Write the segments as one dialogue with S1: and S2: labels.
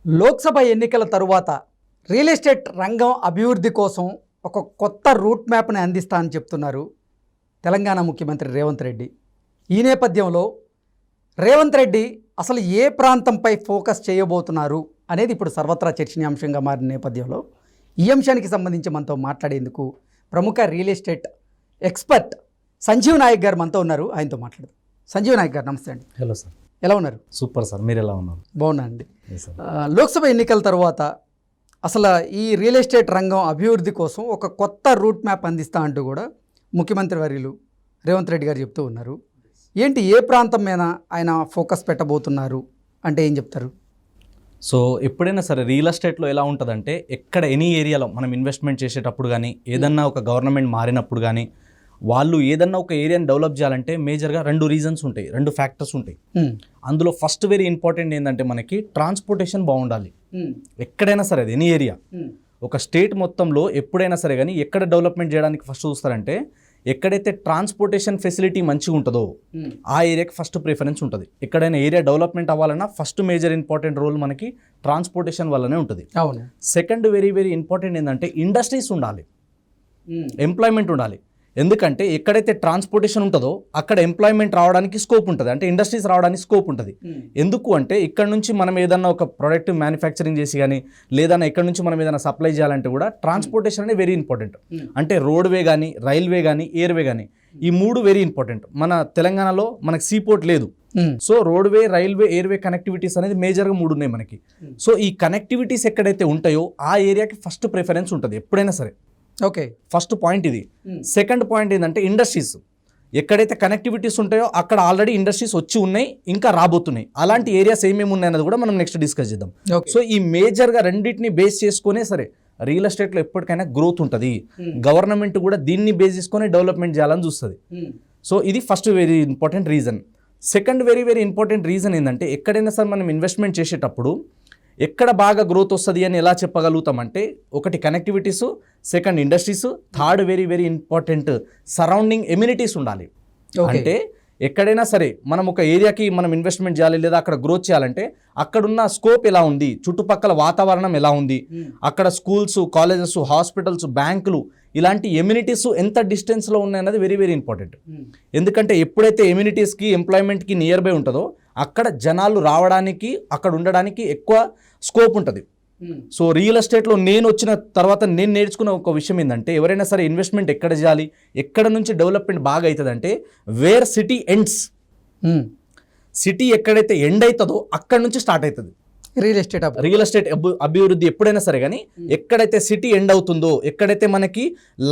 S1: లోక్సభ ఎన్నికల తరువాత real estate రంగం అభివృద్ధి కోసం ఒక కొత్త రూట్ మ్యాప్ని అందిస్తా అని చెప్తున్నారు తెలంగాణ ముఖ్యమంత్రి రేవంత్ రెడ్డి. ఈ నేపథ్యంలో రేవంత్ రెడ్డి అసలు ఏ ప్రాంతంపై ఫోకస్ చేయబోతున్నారు అనేది ఇప్పుడు సర్వత్రా చర్చనీయాంశంగా మారిన నేపథ్యంలో ఈ అంశానికి సంబంధించి మనతో మాట్లాడేందుకు ప్రముఖ real estate expert Sanjeev Naik గారు మనతో ఉన్నారు. ఆయనతో మాట్లాడదాం. సంజీవ్ నాయక్ గారు నమస్తే అండి.
S2: హలో సార్,
S1: ఎలా ఉన్నారు?
S2: సూపర్ సార్, మీరు ఎలా ఉన్నారు?
S1: బాగున్నా అండి. లోక్సభ ఎన్నికల తర్వాత అసలు ఈ రియల్ ఎస్టేట్ రంగం అభివృద్ధి కోసం ఒక కొత్త రూట్ మ్యాప్ అందిస్తా అంటూ కూడా ముఖ్యమంత్రి వర్యులు రేవంత్ రెడ్డి గారు చెప్తూ ఉన్నారు. ఏంటి, ఏ ప్రాంతం మీద ఆయన ఫోకస్ పెట్టబోతున్నారు అంటే ఏం చెప్తారు?
S2: సో ఎప్పుడైనా సరే రియల్ ఎస్టేట్లో ఎలా ఉంటుందంటే, ఎక్కడ ఎనీ ఏరియాలో మనం ఇన్వెస్ట్మెంట్ చేసేటప్పుడు కానీ, ఏదన్నా ఒక గవర్నమెంట్ మారినప్పుడు కానీ, వాళ్ళు ఏదన్నా ఒక ఏరియాని డెవలప్ చేయాలంటే మేజర్గా రెండు రీజన్స్ ఉంటాయి, రెండు ఫ్యాక్టర్స్ ఉంటాయి. అందులో ఫస్ట్ వెరీ ఇంపార్టెంట్ ఏంటంటే మనకి ట్రాన్స్పోర్టేషన్ బాగుండాలి. ఎక్కడైనా సరే అది ఎనీ ఏరియా, ఒక స్టేట్ మొత్తంలో ఎప్పుడైనా సరే కానీ ఎక్కడ డెవలప్మెంట్ చేయడానికి ఫస్ట్ చూస్తారంటే, ఎక్కడైతే ట్రాన్స్పోర్టేషన్ ఫెసిలిటీ మంచిగా ఉంటుందో ఆ ఏరియాకి ఫస్ట్ ప్రిఫరెన్స్ ఉంటుంది. ఎక్కడైనా ఏరియా డెవలప్మెంట్ అవ్వాలన్నా ఫస్ట్ మేజర్ ఇంపార్టెంట్ రోల్ మనకి ట్రాన్స్పోర్టేషన్ వల్లనే ఉంటుంది.
S1: అవును.
S2: సెకండ్ వెరీ వెరీ ఇంపార్టెంట్ ఏంటంటే ఇండస్ట్రీస్ ఉండాలి, ఎంప్లాయ్మెంట్ ఉండాలి. ఎందుకంటే ఎక్కడైతే ట్రాన్స్పోర్టేషన్ ఉంటుందో అక్కడ ఎంప్లాయ్మెంట్ రావడానికి స్కోప్ ఉంటుంది, అంటే ఇండస్ట్రీస్ రావడానికి స్కోప్ ఉంటుంది. ఎందుకు అంటే ఇక్కడ నుంచి మనం ఏదన్నా ఒక ప్రోడక్ట్ మ్యానుఫ్యాక్చరింగ్ చేసి కానీ, లేదన్నా ఇక్కడ నుంచి మనం ఏదైనా సప్లై చేయాలంటే కూడా ట్రాన్స్పోర్టేషన్ అనేది వెరీ ఇంపార్టెంట్. అంటే రోడ్వే కానీ, రైల్వే కానీ, ఎయిర్వే కానీ, ఈ మూడు వెరీ ఇంపార్టెంట్. మన తెలంగాణలో మనకి సీపోర్ట్ లేదు. So roadway, railway, airway connectivities అనేది మేజర్గా మూడు ఉన్నాయి మనకి. సో ఈ కనెక్టివిటీస్ ఎక్కడైతే ఉంటాయో ఆ ఏరియాకి ఫస్ట్ ప్రిఫరెన్స్ ఉంటుంది ఎప్పుడైనా సరే.
S1: ఓకే,
S2: ఫస్ట్ పాయింట్ ఇది. సెకండ్ పాయింట్ ఏంటంటే ఇండస్ట్రీస్. ఎక్కడైతే కనెక్టివిటీస్ ఉంటాయో అక్కడ ఆల్రెడీ ఇండస్ట్రీస్ వచ్చి ఉన్నాయి, ఇంకా రాబోతున్నాయి. అలాంటి ఏరియాస్ ఏమేమి ఉన్నాయన్నది కూడా మనం నెక్స్ట్ డిస్కస్ చేద్దాం. సో ఈ మేజర్గా రెండింటిని బేస్ చేసుకునే సరే రియల్ ఎస్టేట్లో ఎప్పటికైనా గ్రోత్ ఉంటుంది. గవర్నమెంట్ కూడా దీన్ని బేస్ చేసుకొని డెవలప్మెంట్ చేయాలని చూస్తుంది. సో ఇది first very important reason. Second very very important reason ఏంటంటే, ఎక్కడైనా సరే మనం ఇన్వెస్ట్మెంట్ చేసేటప్పుడు ఎక్కడ బాగా గ్రోత్ వస్తుంది అని ఎలా చెప్పగలుగుతామంటే, ఒకటి connectivities, second industries, third very very important surrounding amenities ఉండాలి. అంటే ఎక్కడైనా సరే మనం ఒక ఏరియాకి మనం ఇన్వెస్ట్మెంట్ చేయాలి లేదా అక్కడ గ్రోత్ చేయాలంటే అక్కడున్న స్కోప్ ఎలా ఉంది, చుట్టుపక్కల వాతావరణం ఎలా ఉంది, అక్కడ స్కూల్స్, కాలేజెస్, హాస్పిటల్స్, బ్యాంకులు, ఇలాంటి ఎమ్యూనిటీస్ ఎంత డిస్టెన్స్లో ఉన్నాయన్నది వెరీ వెరీ ఇంపార్టెంట్. ఎందుకంటే ఎప్పుడైతే ఎమ్యూనిటీస్కి, ఎంప్లాయ్మెంట్కి నియర్ బై ఉంటుందో అక్కడ జనాలు రావడానికి, అక్కడ ఉండడానికి ఎక్కువ స్కోప్ ఉంటుంది. సో రియల్ ఎస్టేట్లో నేను వచ్చిన తర్వాత నేను నేర్చుకున్న ఒక విషయం ఏంటంటే, ఎవరైనా సరే ఇన్వెస్ట్మెంట్ ఎక్కడ చేయాలి, ఎక్కడ నుంచి డెవలప్మెంట్ బాగా అవుతుంది అంటే వేర్ సిటీ ఎండ్స్. సిటీ ఎక్కడైతే ఎండ్ అవుతుందో అక్కడ నుంచి స్టార్ట్ అవుతుంది రియల్ ఎస్టేట్ అభివృద్ధి. ఎప్పుడైనా సరే కానీ ఎక్కడైతే సిటీ ఎండ్ అవుతుందో, ఎక్కడైతే మనకి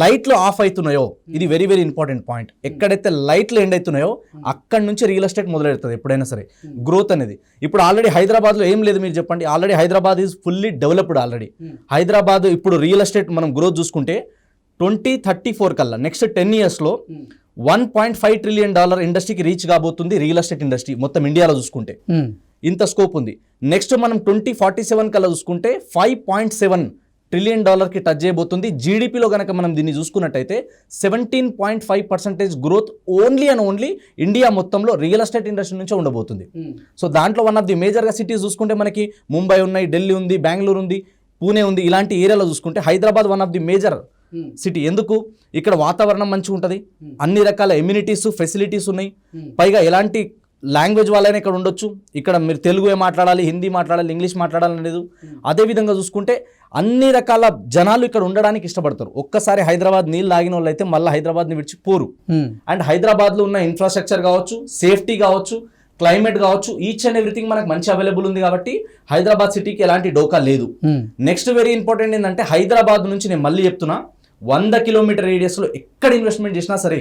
S2: లైట్లు ఆఫ్ అవుతున్నాయో, ఇది వెరీ వెరీ ఇంపార్టెంట్ పాయింట్. ఎక్కడైతే లైట్లు ఎండ్ అవుతున్నాయో అక్కడ నుంచి రియల్ ఎస్టేట్ మొదలెడుతుంది ఎప్పుడైనా సరే గ్రోత్ అనేది. ఇప్పుడు ఆల్రెడీ హైదరాబాద్లో ఏం లేదు, మీరు చెప్పండి. Already Hyderabad is fully developed already. Hyderabad ఇప్పుడు రియల్ ఎస్టేట్ మనం గ్రోత్ చూసుకుంటే 2034 కల్లా నెక్స్ట్ 10 yearsలో $1.5 trillion ఇండస్ట్రీకి రీచ్ కాబోతుంది రియల్ ఎస్టేట్ ఇండస్ట్రీ మొత్తం ఇండియాలో చూసుకుంటే. ఇంత స్కోప్ ఉంది. నెక్స్ట్ మనం 2047 కల్లా చూసుకుంటే $5.7 trillion టచ్ చేయబోతుంది. జీడిపిలో కనుక మనం దీన్ని చూసుకున్నట్టయితే 17.5% growth only and only India మొత్తంలో రియల్ ఎస్టేట్ ఇండస్ట్రీ నుంచే ఉండబోతుంది. సో దాంట్లో వన్ ఆఫ్ ది మేజర్గా సిటీస్ చూసుకుంటే మనకి ముంబై ఉన్నాయి, ఢిల్లీ ఉంది, బెంగళూరు ఉంది, పూణే ఉంది. ఇలాంటి ఏరియాలో చూసుకుంటే Hyderabad one of the major city. ఎందుకు? ఇక్కడ వాతావరణం మంచిగా ఉంటుంది, అన్ని రకాల ఎమ్యూనిటీస్, ఫెసిలిటీస్ ఉన్నాయి, పైగా ఎలాంటి లాంగ్వేజ్ వాళ్ళైనా ఇక్కడ ఉండొచ్చు. ఇక్కడ మీరు తెలుగు మాట్లాడాలి, హిందీ మాట్లాడాలి, ఇంగ్లీష్ మాట్లాడాలని లేదు. అదేవిధంగా చూసుకుంటే అన్ని రకాల జనాలు ఇక్కడ ఉండడానికి ఇష్టపడతారు. ఒక్కసారి హైదరాబాద్ నీళ్ళు తాగిన వాళ్ళు అయితే మళ్ళీ హైదరాబాద్ని విడిచిపోరు. అండ్ హైదరాబాద్లో ఉన్న ఇన్ఫ్రాస్ట్రక్చర్ కావచ్చు, సేఫ్టీ కావచ్చు, క్లైమేట్ కావచ్చు, ఈచ్ అండ్ ఎవ్రీథింగ్ మనకు మంచి అవైలబుల్ ఉంది. కాబట్టి హైదరాబాద్ సిటీకి ఎలాంటి డోకా లేదు. నెక్స్ట్ వెరీ ఇంపార్టెంట్ ఏంటంటే, హైదరాబాద్ నుంచి నేను మళ్ళీ చెప్తున్నా, 100 kilometer రేడియస్లో ఎక్కడ ఇన్వెస్ట్మెంట్ చేసినా సరే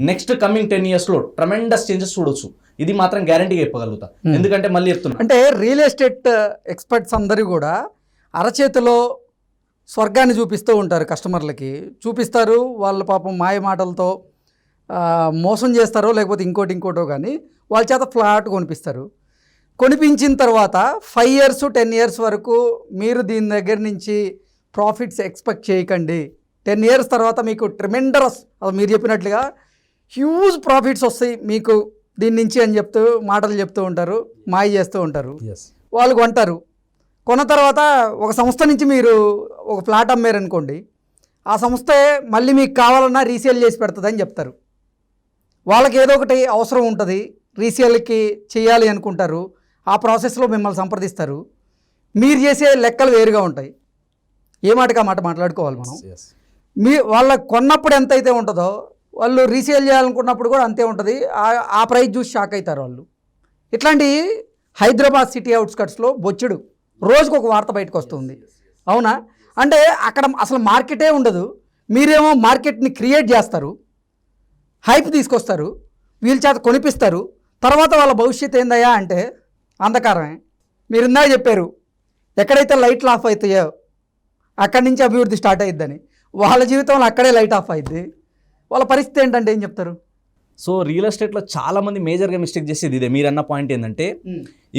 S2: నెక్స్ట్ కమింగ్ 10 yearsలో ట్రమెండస్ చేంజెస్ చూడొచ్చు. ఇది మాత్రం గ్యారంటీగా చెప్పగలుగుతా. ఎందుకంటే మళ్ళీ చెప్తున్నా, అంటే
S1: రియల్ ఎస్టేట్ ఎక్స్పర్ట్స్ అందరూ కూడా అరచేతిలో స్వర్గాన్ని చూపిస్తూ ఉంటారు, కస్టమర్లకి చూపిస్తారు. వాళ్ళ పాపం మాయ మాటలతో మోసం చేస్తారో లేకపోతే ఇంకోటో కానీ వాళ్ళ చేత ఫ్లాట్ కొనిపిస్తారు. కొనిపించిన తర్వాత 5 years 10 years వరకు మీరు దీని దగ్గర నుంచి ప్రాఫిట్స్ ఎక్స్పెక్ట్ చేయకండి. 10 years తర్వాత మీకు ట్రెమెండరస్, మీరు చెప్పినట్లుగా హ్యూజ్ ప్రాఫిట్స్ వస్తాయి మీకు దీని నుంచి అని చెప్తూ మాటలు చెప్తూ ఉంటారు, మాయ చేస్తూ ఉంటారు. వాళ్ళు కొంటారు. కొన్న తర్వాత ఒక సంస్థ నుంచి మీరు ఒక ఫ్లాట్ అమ్మారనుకోండి, ఆ సంస్థే మళ్ళీ మీకు కావాలన్నా రీసేల్ చేసి పెడుతుందని చెప్తారు. వాళ్ళకి ఏదో ఒకటి అవసరం ఉంటుంది, రీసేల్కి చేయాలి అనుకుంటారు, ఆ ప్రాసెస్లో మిమ్మల్ని సంప్రదిస్తారు. మీరు చేసే లెక్కలు వేరుగా ఉంటాయి. ఏ మాటగా మాట మాట్లాడుకోవాలి మనం. వాళ్ళ కొన్నప్పుడు ఎంత అయితే ఉంటుందో వాళ్ళు రీసేల్ చేయాలనుకున్నప్పుడు కూడా అంతే ఉంటుంది. ఆ ప్రైస్ చూసి షాక్ అవుతారు వాళ్ళు. ఇట్లాంటి హైదరాబాద్ సిటీ అవుట్స్కట్స్లో బొచ్చుడు రోజుకు ఒక వార్త బయటకు వస్తుంది. అవునా? అంటే అక్కడ అసలు మార్కెటే ఉండదు. మీరేమో మార్కెట్ని క్రియేట్ చేస్తారు, హైప్ తీసుకొస్తారు, వీళ్ళ చేత కొనిపిస్తారు. తర్వాత వాళ్ళ భవిష్యత్తు ఏందయ్యా అంటే అంధకారమే. మీరు ఇందాక చెప్పారు, ఎక్కడైతే లైట్లు ఆఫ్ అవుతాయో అక్కడి నుంచి అభివృద్ధి స్టార్ట్ అయ్యిద్దని. వాళ్ళ జీవితంలో అక్కడే లైట్ ఆఫ్ అయ్యిద్ది. వాళ్ళ పరిస్థితి ఏంటంటే ఏం చెప్తారు?
S2: సో రియల్ ఎస్టేట్లో చాలా మంది మేజర్గా మిస్టేక్ చేసేది ఇదే. మీరన్న పాయింట్ ఏంటంటే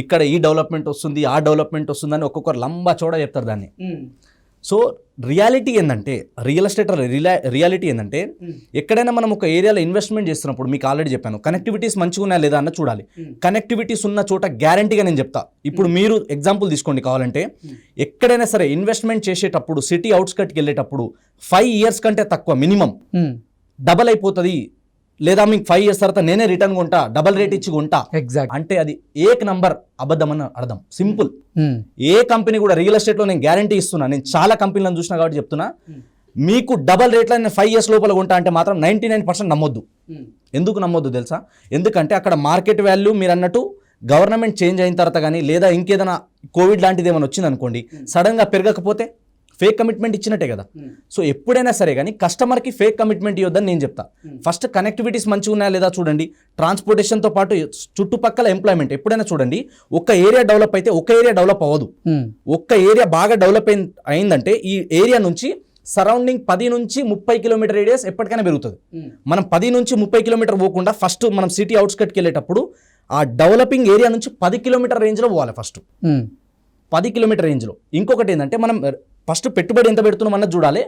S2: ఇక్కడ ఈ డెవలప్మెంట్ వస్తుంది, ఆ డెవలప్మెంట్ వస్తుందని ఒక్కొక్కరు లంబా చోడ చెప్తారు దాన్ని. సో రియాలిటీ ఏంటంటే రియల్ ఎస్టేట్ రియాలిటీ ఏంటంటే ఎక్కడైనా మనం ఒక ఏరియాలో ఇన్వెస్ట్మెంట్ చేస్తున్నప్పుడు మీకు ఆల్రెడీ చెప్పాను, కనెక్టివిటీస్ మంచిగా ఉన్నాయా లేదా అన్న చూడాలి. కనెక్టివిటీస్ ఉన్న చోట గ్యారంటీగా నేను చెప్తా. ఇప్పుడు మీరు ఎగ్జాంపుల్ తీసుకోండి కావాలంటే, ఎక్కడైనా సరే ఇన్వెస్ట్మెంట్ చేసేటప్పుడు సిటీ అవుట్స్కట్కి వెళ్ళేటప్పుడు 5 years కంటే తక్కువ మినిమం డబల్ అయిపోతుంది, లేదా మీకు 5 years తర్వాత నేనే రిటర్న్ కొంటా, డబల్ రేట్ ఇచ్చి కొంటా అంటే అది ఏక్ నంబర్ అబద్ధం అని అర్థం. సింపుల్. ఏ కంపెనీ కూడా రియల్ ఎస్టేట్లో నేను గ్యారంటీ ఇస్తున్నా, నేను చాలా కంపెనీలను చూసినా కాబట్టి చెప్తున్నా, మీకు డబల్ రేట్లో నేను 5 years లోపల కొంటా అంటే మాత్రం 99% నమ్మొద్దు. ఎందుకు నమ్మొద్దు తెలుసా? ఎందుకంటే అక్కడ మార్కెట్ వాల్యూ మీరు అన్నట్టు గవర్నమెంట్ చేంజ్ అయిన తర్వాత కానీ, లేదా ఇంకేదైనా కోవిడ్ లాంటిది ఏమైనా వచ్చింది అనుకోండి, సడన్గా పెరగకపోతే ఫేక్ కమిట్మెంట్ ఇచ్చినట్టే కదా. సో ఎప్పుడైనా సరే కానీ కస్టమర్కి ఫేక్ కమిట్మెంట్ ఇవ్వద్దని నేను చెప్తా. ఫస్ట్ కనెక్టివిటీస్ మంచిగా ఉన్నాయా లేదా చూడండి. ట్రాన్స్పోర్టేషన్తో పాటు చుట్టుపక్కల ఎంప్లాయ్మెంట్ ఎప్పుడైనా చూడండి. ఒక్క ఏరియా డెవలప్ అయితే ఒక్క ఏరియా డెవలప్ అవ్వదు. ఒక్క ఏరియా బాగా డెవలప్ అయిందంటే ఈ ఏరియా నుంచి సరౌండింగ్ 10 నుంచి 30 కిలోమీటర్ రేడియస్ ఎప్పటికైనా పెరుగుతుంది. మనం 10 నుంచి 30 కిలోమీటర్ పోకుండా ఫస్ట్ మనం సిటీ అవుట్స్కట్కి వెళ్ళేటప్పుడు ఆ డెవలపింగ్ ఏరియా నుంచి 10 కిలోమీటర్ రేంజ్లో పోవాలి. ఫస్ట్ 10 కిలోమీటర్ రేంజ్లో. ఇంకొకటి ఏంటంటే మనం ఫస్ట్ పెట్టుబడి ఎంత పెడుతున్నాం అన్నది చూడాలి.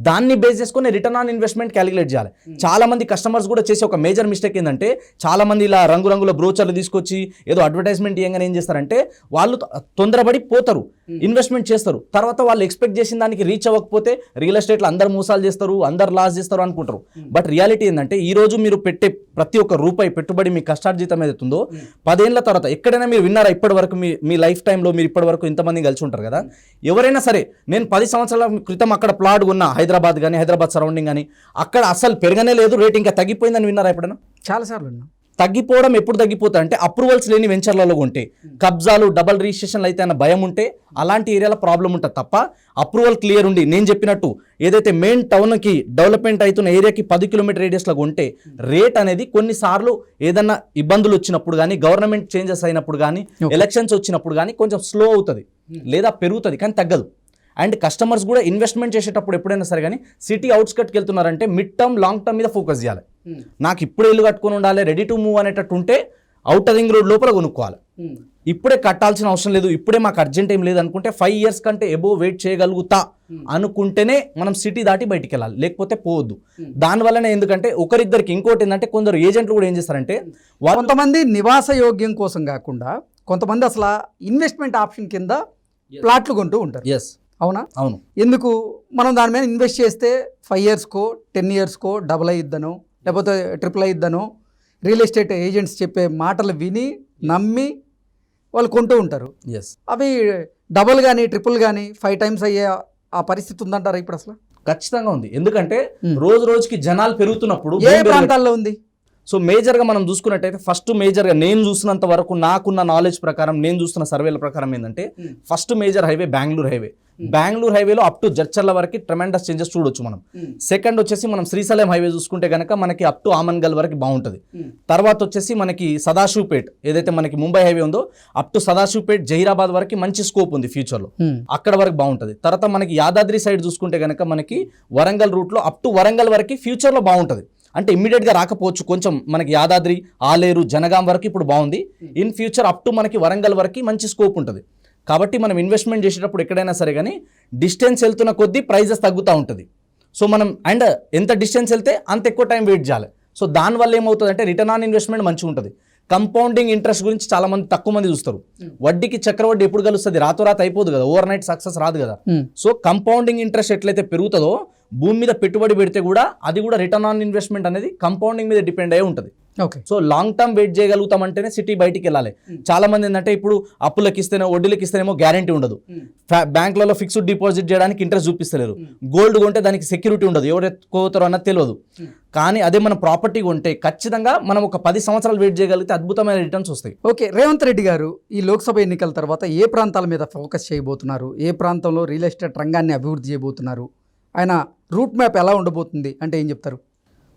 S2: దాన్ని బేస్ చేసుకుని రిటర్న్ ఆన్ ఇన్వెస్ట్మెంట్ క్యాలిక్యులేట్ చేయాలి. చాలా మంది కస్టమర్స్ కూడా చేసే ఒక మేజర్ మిస్టేక్ ఏంటంటే, చాలా మంది ఇలా రంగురంగుల బ్రోచర్లు తీసుకొచ్చి ఏదో అడ్వర్టైజ్మెంట్ ఇవ్వగానే ఏం చేస్తారంటే వాళ్ళు తొందరపడి పోతారు, ఇన్వెస్ట్మెంట్ చేస్తారు. తర్వాత వాళ్ళు ఎక్స్పెక్ట్ చేసిన దానికి రీచ్ అవ్వకపోతే రియల్ ఎస్టేట్లో అందరు మోసాలు చేస్తారు, అందరు లాస్ చేస్తారు అనుకుంటారు. బట్ రియాలిటీ ఏంటంటే ఈ రోజు మీరు పెట్టే ప్రతి ఒక్క రూపాయి పెట్టుబడి మీ కష్టార్జితం ఏదైతుందో 10 ఏళ్ల తర్వాత ఎక్కడైనా మీరు విన్నారా? ఇప్పటి వరకు మీ లైఫ్ టైంలో మీరు ఇప్పటి వరకు ఇంతమంది కలిసి ఉంటారు కదా, ఎవరైనా సరే నేను 10 సంవత్సరాల క్రితం అక్కడ ప్లాట్ కొన్నా, హైదరాబాద్ కానీ హైదరాబాద్ సరౌండింగ్ కానీ, అక్కడ అసలు పెరగనే లేదు, రేట్ ఇంకా తగ్గిపోయిందని విన్నారా ఎప్పుడైనా?
S1: చాలాసార్లు విన్నా.
S2: తగ్గిపోవడం ఎప్పుడు తగ్గిపోతా అంటే అప్రూవల్స్ లేని వెంచర్లలో ఉంటే, కబ్జాలు డబల్ రిజిస్ట్రేషన్లు అయితే అన్న భయం ఉంటే అలాంటి ఏరియాలో ప్రాబ్లం ఉంటుంది తప్ప, అప్రూవల్ క్లియర్ ఉండి నేను చెప్పినట్టు ఏదైతే మెయిన్ టౌన్కి డెవలప్మెంట్ అవుతున్న ఏరియాకి 10 కిలోమీటర్ రేడియస్లో ఉంటే రేట్ అనేది కొన్నిసార్లు ఏదన్నా ఇబ్బందులు వచ్చినప్పుడు కానీ, గవర్నమెంట్ చేంజెస్ అయినప్పుడు కానీ, ఎలక్షన్స్ వచ్చినప్పుడు కానీ కొంచెం స్లో అవుతుంది, లేదా పెరుగుతుంది కానీ తగ్గదు. అండ్ కస్టమర్స్ కూడా ఇన్వెస్ట్మెంట్ చేసేటప్పుడు ఎప్పుడైనా సరే కానీ సిటీ అవుట్స్కట్కి వెళ్తున్నారంటే మిడ్ టర్మ్ లాంగ్ టర్మ్ మీద ఫోకస్ చేయాలి. నాకు ఇప్పుడే ఇల్లు కట్టుకొని ఉండాలి, రెడీ టు మూవ్ అనేటట్టు ఉంటే అవుటర్ రింగ్ రోడ్ లోపల కొనుక్కోవాలి. ఇప్పుడే కట్టాల్సిన అవసరం లేదు, ఇప్పుడే మాకు అర్జెంట్ ఏం లేదు అనుకుంటే 5 years కంటే ఎబోవ్ వెయిట్ చేయగలుగుతా అనుకుంటేనే మనం సిటీ దాటి బయటికి వెళ్ళాలి, లేకపోతే పోవద్దు. దానివల్లనే ఎందుకంటే ఒకరిద్దరికి ఇంకోటి ఏంటంటే కొందరు ఏజెంట్లు కూడా ఏం చేస్తారంటే
S1: కొంతమంది నివాస యోగ్యం కోసం కాకుండా కొంతమంది అసలు ఇన్వెస్ట్మెంట్ ఆప్షన్ కింద ప్లాట్లు కొంటూ ఉంటారు.
S2: ఎస్,
S1: అవునా?
S2: అవును.
S1: ఎందుకు? మనం దాని మీద ఇన్వెస్ట్ చేస్తే 5 yearsకో 10 yearsకో డబుల్ అయ్యిద్దనో లేకపోతే ట్రిపుల్ అయ్యిద్దనో రియల్ ఎస్టేట్ ఏజెంట్స్ చెప్పే మాటలు విని నమ్మి వాళ్ళు కొంటూ ఉంటారు.
S2: ఎస్,
S1: అవి డబుల్ కానీ ట్రిపుల్ కానీ 5 times అయ్యే ఆ పరిస్థితి ఉందంటారా ఇప్పుడు? అసలు
S2: ఖచ్చితంగా ఉంది. ఎందుకంటే రోజు రోజుకి జనాలు పెరుగుతున్నప్పుడు
S1: ఏ ప్రాంతాల్లో ఉంది?
S2: సో మేజర్గా మనం చూసుకున్నట్టయితే ఫస్ట్ మేజర్గా నేను చూసినంత వరకు నాకున్న నాలెడ్జ్ ప్రకారం, నేను చూస్తున్న సర్వేల ప్రకారం ఏంటంటే first major highway Bengaluru highway. Bengaluru హైవేలో అప్ టు జడ్చర్ల వరకు ట్రెమెండస్ చేంజెస్ చూడొచ్చు మనం. సెకండ్ వచ్చేసి మనం శ్రీశైలం హైవే చూసుకుంటే కనుక మనకి అప్ టు ఆమన్గల్ వరకు బాగుంటుంది. తర్వాత వచ్చేసి మనకి సదాశివపేట్ ఏదైతే మనకి ముంబై హైవే ఉందో అప్ టు సదాశివపేట్ జహీరాబాద్ వరకు మంచి స్కోప్ ఉంది ఫ్యూచర్లో, అక్కడ వరకు బాగుంటుంది. తర్వాత మనకి యాదాద్రి సైడ్ చూసుకుంటే కనుక మనకి వరంగల్ రూట్లో అప్ టు వరంగల్ వరకు ఫ్యూచర్లో బాగుంటుంది. అంటే ఇమ్మీడియట్గా రాకపోవచ్చు, కొంచెం మనకి యాదాద్రి, ఆలేరు, జనగాం వరకు ఇప్పుడు బాగుంది. ఇన్ ఫ్యూచర్ అప్ టు మనకి వరంగల్ వరకు మంచి స్కోప్ ఉంటుంది. కాబట్టి మనం ఇన్వెస్ట్మెంట్ చేసేటప్పుడు ఎక్కడైనా సరే కానీ డిస్టెన్స్ వెళ్తున్న కొద్దీ ప్రైజెస్ తగ్గుతూ ఉంటుంది. సో మనం అండ్ ఎంత డిస్టెన్స్ వెళ్తే అంత ఎక్కువ టైం వెయిట్ చేయాలి. సో దానివల్ల ఏమవుతుందంటే రిటర్న్ ఆన్ ఇన్వెస్ట్మెంట్ మంచిగా ఉంటుంది. కంపౌండింగ్ ఇంట్రెస్ట్ గురించి చాలా మంది తక్కువ మంది చూస్తారు. వడ్డీకి చక్రవడ్డీ ఎప్పుడు కలుస్తుంది, రాతోరాత అయిపోదు కదా, ఓవర్ నైట్ సక్సెస్ రాదు కదా. సో కంపౌండింగ్ ఇంట్రెస్ట్ ఎట్లయితే పెరుగుతుందో భూమి మీద పెట్టుబడి పెడితే కూడా అది కూడా రిటర్న్ ఆన్ ఇన్వెస్ట్మెంట్ అనేది కంపౌండింగ్ మీద డిపెండ్ అయి ఉంటుంది.
S1: Okay,
S2: so long term wait చేయగలుగుతామంటేనే సిటీ బయటికి వెళ్ళాలి. చాలా మంది ఏంటంటే ఇప్పుడు అప్పులకి ఇస్తేనే వడ్డీలకి ఇస్తేనేమో గ్యారంటీ ఉండదు, బ్యాంకులలో ఫిక్స్డ్ డిపాజిట్ చేయడానికి ఇంట్రెస్ట్ చూపిస్తలేరు, గోల్డ్ కొంటే దానికి సెక్యూరిటీ ఉండదు, ఎవరు ఎత్తుకోతారో అన్నది తెలియదు. కానీ అదే మనం ప్రాపర్టీ కొంటే ఖచ్చితంగా మనం ఒక 10 సంవత్సరాలు వెయిట్ చేయగలిగితే అద్భుతమైన రిటర్న్స్ వస్తాయి.
S1: ఓకే, రేవంత్ రెడ్డి గారు ఈ లోక్సభ ఎన్నికల తర్వాత ఏ ప్రాంతాల మీద ఫోకస్ చేయబోతున్నారు, ఏ ప్రాంతంలో రియల్ ఎస్టేట్ రంగాన్ని అభివృద్ధి చేయబోతున్నారు, ఆయన రూట్ మ్యాప్ ఎలా ఉండబోతుంది అంటే ఏం చెప్తారు?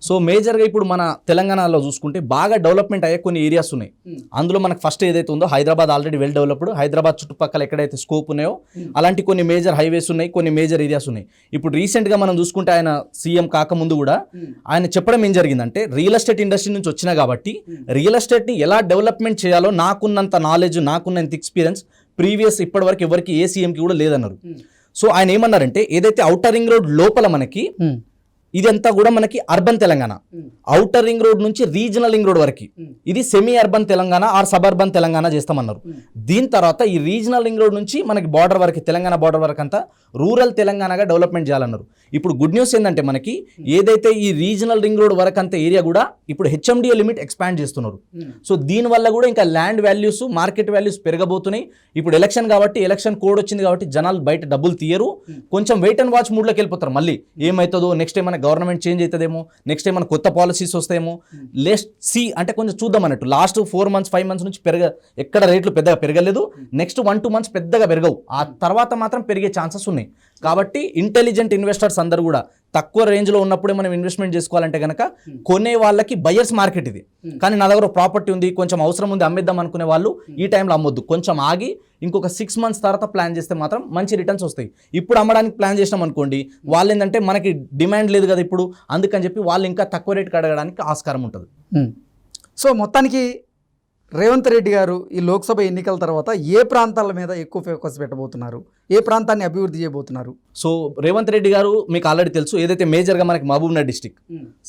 S2: సో మేజర్గా ఇప్పుడు మన తెలంగాణలో చూసుకుంటే బాగా డెవలప్మెంట్ అయ్యే కొన్ని ఏరియాస్ ఉన్నాయి. అందులో మనకు ఫస్ట్ ఏదైతే ఉందో Hyderabad already well developed, Hyderabad చుట్టుపక్కల ఎక్కడైతే స్కోప్ ఉన్నాయో అలాంటి కొన్ని మేజర్ హైవేస్ ఉన్నాయి, కొన్ని మేజర్ ఏరియాస్ ఉన్నాయి. ఇప్పుడు రీసెంట్గా మనం చూసుకుంటే ఆయన సీఎం కాకముందు కూడా ఆయన చెప్పడం ఏం జరిగిందంటే రియల్ ఎస్టేట్ ఇండస్ట్రీ నుంచి వచ్చినా కాబట్టి రియల్ ఎస్టేట్ని ఎలా డెవలప్మెంట్ చేయాలో నాకున్నంత నాలెడ్జ్, నాకున్నంత ఎక్స్పీరియన్స్ ప్రీవియస్ ఇప్పటివరకు ఎవరికి ఏ సీఎంకి కూడా లేదన్నారు. సో ఆయన ఏమన్నారంటే ఏదైతే ఔటర్ రింగ్ రోడ్ లోపల మనకి ఇదంతా కూడా మనకి urban Telangana, outer ring road నుంచి రీజనల్ రింగ్ రోడ్ వరకు ఇది semi urban Telangana or suburban Telangana చేస్తామన్నారు. దీని తర్వాత ఈ రీజనల్ రింగ్ రోడ్ నుంచి మనకి బార్డర్ వరకు, తెలంగాణ బార్డర్ వరకు అంతా రూరల్ తెలంగాణగా డెవలప్మెంట్ చేయాలన్నారు. ఇప్పుడు గుడ్ న్యూస్ ఏంటంటే మనకి ఏదైతే ఈ రీజనల్ రింగ్ రోడ్ వరకు అంత ఏరియా కూడా ఇప్పుడు హెచ్ఎండిఏ లిమిట్ ఎక్స్పాండ్ చేస్తున్నారు. సో దీనివల్ల కూడా ఇంకా ల్యాండ్ వాల్యూస్, మార్కెట్ వాల్యూస్ పెరగబోతున్నాయి. ఇప్పుడు ఎలక్షన్ కాబట్టి, ఎలక్షన్ కోడ్ వచ్చింది కాబట్టి జనాలు బయట డబ్బులు తీయరు, కొంచెం వెయిట్ అండ్ వాచ్ మూడ్లోకి వెళ్ళిపోతారు. మళ్ళీ ఏమవుతుందో, నెక్స్ట్ ఏమైనా గవర్నమెంట్ చేంజ్ అవుతుందేమో, నెక్స్ట్ ఏమైనా కొత్త పాలసీస్ వస్తాయేమో, లెస్ట్ సి అంటే కొంచెం చూద్దాం అన్నట్టు. లాస్ట్ 4 months 5 months నుంచి ఎక్కడ రేట్లు పెద్దగా పెరగలేదు, నెక్స్ట్ 1-2 months పెద్దగా పెరగవు, ఆ తర్వాత మాత్రం పెరిగే ఛాన్సెస్ ఉన్నాయి. కాబట్టి ఇంటెలిజెంట్ ఇన్వెస్టర్స్ అందరూ కూడా తక్కువ రేంజ్లో ఉన్నప్పుడే మనం ఇన్వెస్ట్మెంట్ చేసుకోవాలంటే కనుక కొనే వాళ్ళకి బయర్స్ మార్కెట్ ఇది. కానీ నా దగ్గర ప్రాపర్టీ ఉంది, కొంచెం అవసరం ఉంది, అమ్మేద్దాం అనుకునే వాళ్ళు ఈ టైంలో అమ్మొద్దు, కొంచెం ఆగి ఇంకొక 6 months తర్వాత ప్లాన్ చేస్తే మాత్రం మంచి రిటర్న్స్ వస్తాయి. ఇప్పుడు అమ్మడానికి ప్లాన్ చేసినాం అనుకోండి, వాళ్ళు ఏంటంటే మనకి డిమాండ్ లేదు కదా ఇప్పుడు, అందుకని చెప్పి వాళ్ళు ఇంకా తక్కువ రేటుకి అడగడానికి ఆస్కారం ఉంటుంది.
S1: సో మొత్తానికి రేవంత్ రెడ్డి గారు ఈ లోక్సభ ఎన్నికల తర్వాత ఏ ప్రాంతాల మీద ఎక్కువ ఫోకస్ పెట్టబోతున్నారు, ఏ ప్రాంతాన్ని అభివృద్ధి చేయబోతున్నారు?
S2: సో రేవంత్ రెడ్డి గారు మీకు ఆల్రెడీ తెలుసు, ఏదైతే మేజర్గా మనకి మహబూబ్నగర్ డిస్టిక్,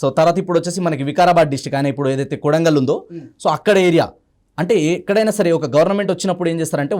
S2: సో తర్వాత ఇప్పుడు వచ్చేసి మనకి వికారాబాద్ డిస్టిక్ ఆయన ఇప్పుడు ఏదైతే కొడంగల్ ఉందో, సో అక్కడ ఏరియా అంటే ఎక్కడైనా సరే ఒక గవర్నమెంట్ వచ్చినప్పుడు ఏం చేస్తారంటే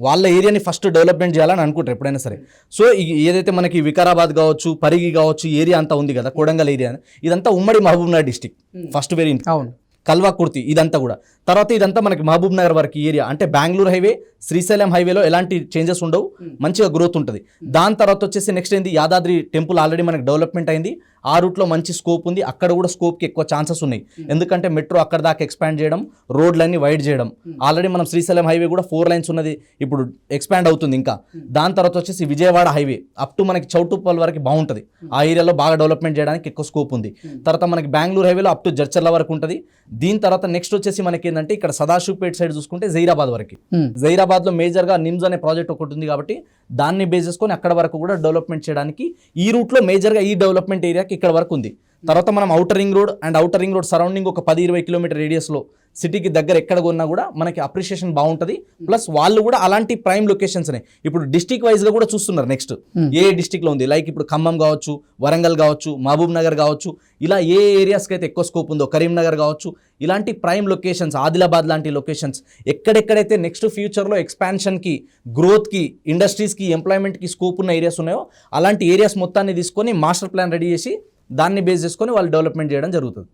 S2: వాళ్ళ ఏరియాని ఫస్ట్ డెవలప్మెంట్ చేయాలని అనుకుంటారు ఎప్పుడైనా సరే. సో ఏదైతే మనకి వికారాబాద్ కావచ్చు, పరిగి కావచ్చు, ఏరియా అంతా ఉంది కదా కొడంగల్ ఏరియా, ఇదంతా ఉమ్మడి మహబూబ్నగర్ డిస్టిక్ ఫస్ట్ వెరీ
S1: అవును,
S2: కల్వాకుర్తి ఇదంతా కూడా. తర్వాత ఇదంతా మనకి మహబూబ్ నగర్ వరకు ఏరియా, అంటే బెంగళూరు హైవే, శ్రీశైలం హైవేలో ఎలాంటి చేంజెస్ ఉండవు, మంచిగా గ్రోత్ ఉంటుంది. దాని తర్వాత వచ్చేసి నెక్స్ట్ ఏంది, యాదాద్రి టెంపుల్ ఆల్రెడీ మనకి డెవలప్మెంట్ అయింది, ఆ రూట్లో మంచి స్కోప్ ఉంది, అక్కడ కూడా స్కోప్కి ఎక్కువ ఛాన్సెస్ ఉన్నాయి. ఎందుకంటే మెట్రో అక్కడ దాకా ఎక్స్పాండ్ చేయడం, రోడ్లన్నీ వైడ్ చేయడం, ఆల్రెడీ మనం శ్రీశైలం హైవే కూడా 4 lanes ఉన్నది, ఇప్పుడు ఎక్స్పాండ్ అవుతుంది ఇంకా. దాని తర్వాత వచ్చేసి విజయవాడ హైవే అప్ టు మనకి చౌటుప్పల్ వరకు బాగుంటుంది, ఆ ఏరియాలో బాగా డెవలప్మెంట్ చేయడానికి ఎక్కువ స్కోప్ ఉంది. తర్వాత మనకి బెంగళూరు హైవేలో అప్ టు జడ్చర్ల వరకు ఉంటుంది. దీని తర్వాత నెక్స్ట్ వచ్చేసి మనకి ఏంటంటే ఇక్కడ సదాశివపేట సైడ్ చూసుకుంటే జైరాబాద్ వరకు, జైరాబాద్లో మేజర్గా నిమ్స్ అనే ప్రాజెక్ట్ ఒకటి ఉంది కాబట్టి దాన్ని బేస్ చేసుకొని అక్కడ వరకు కూడా డెవలప్మెంట్ చేయడానికి ఈ రూట్లో మేజర్గా ఈ డెవలప్మెంట్ ఏరియాకి ఇక్కడ వరకు ఉంది. తర్వాత మనం outer ring road and outer ring road surrounding ఒక 10-20 కిలోమీటర్ రేడియస్లో సిటీకి దగ్గర ఎక్కడ కొన్నా కూడా మనకి అప్రిషియేషన్ బాగుంటుంది. ప్లస్ వాళ్ళు కూడా అలాంటి ప్రైమ్ లొకేషన్స్నే ఇప్పుడు డిస్టిక్ వైజ్గా కూడా చూస్తున్నారు. నెక్స్ట్ ఏ డిస్టిక్లో ఉంది, లైక్ ఇప్పుడు ఖమ్మం కావచ్చు, వరంగల్ కావచ్చు, మహబూబ్ నగర్ కావచ్చు, ఇలా ఏ ఏరియాస్కి అయితే ఎక్కువ స్కోప్ ఉందో, కరీంనగర్ కావచ్చు, ఇలాంటి ప్రైమ్ లొకేషన్స్, ఆదిలాబాద్ లాంటి లొకేషన్స్ ఎక్కడెక్కడైతే నెక్స్ట్ ఫ్యూచర్లో ఎక్స్పాన్షన్కి, గ్రోత్కి, ఇండస్ట్రీస్కి, ఎంప్లాయ్మెంట్కి స్కోప్ ఉన్న ఏరియాస్ ఉన్నాయో అలాంటి ఏరియాస్ మొత్తాన్ని తీసుకొని మాస్టర్ ప్లాన్ రెడీ చేసి దాన్ని బేస్ చేసుకొని వాళ్ళు డెవలప్మెంట్ చేయడం జరుగుతుంది.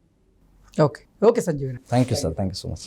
S1: Okay, okay Sanjeev.
S2: Thank you sir, thank you so much.